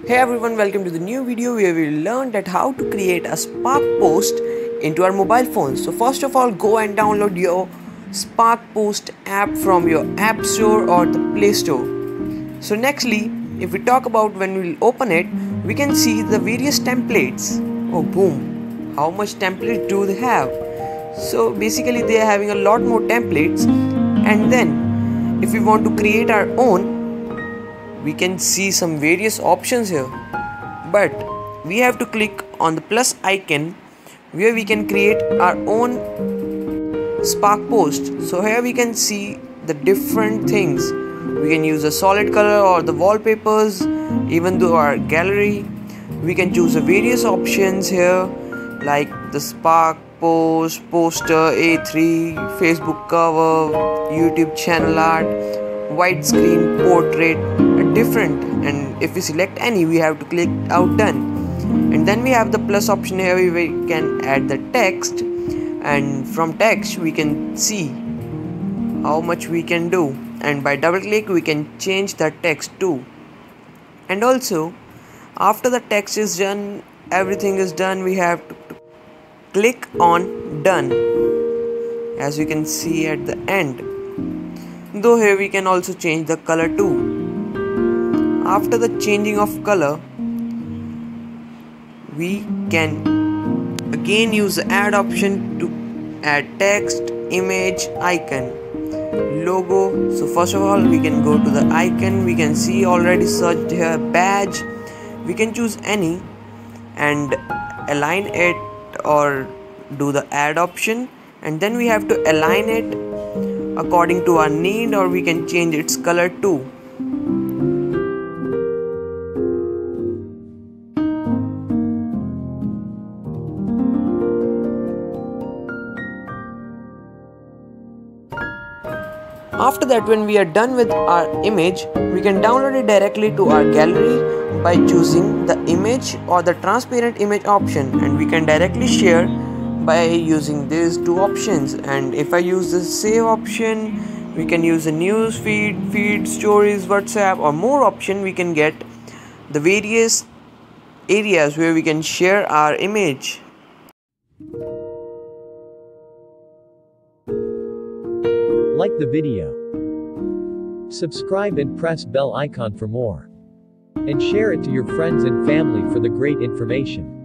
Hey everyone, welcome to the new video where we will learn that how to create a Spark post into our mobile phones. So first of all, go and download your Spark Post app from your App Store or the Play Store. So nextly, if we talk about when we'll open it, we can see the various templates. Oh boom, how much templates do they have? So basically they are having a lot more templates, and then if we want to create our own, we can see some various options here, but we have to click on the plus icon where we can create our own Spark post. So here we can see the different things. We can use a solid color or the wallpapers, even though our gallery. We can choose the various options here like the Spark post, poster, A3, Facebook cover, YouTube channel art, widescreen, portrait, different, and if we select any, we have to click out done, and then we have the plus option here where we can add the text, and from text we can see how much we can do, and by double click we can change the text too. And also after the text is done, everything is done, we have to click on done, as you can see at the end. Though here we can also change the color too. After the changing of color, we can again use the add option to add text, image, icon, logo. So first of all, we can go to the icon. We can see already searched here badge. We can choose any and align it or do the add option, and then we have to align it according to our need, or we can change its color too. After that, when we are done with our image, we can download it directly to our gallery by choosing the image or the transparent image option, and we can directly share by using these two options. And if I use the save option, we can use the news feed, stories, WhatsApp, or more option. We can get the various areas where we can share our image. Like the video, subscribe and press bell icon for more, and share it to your friends and family for the great information.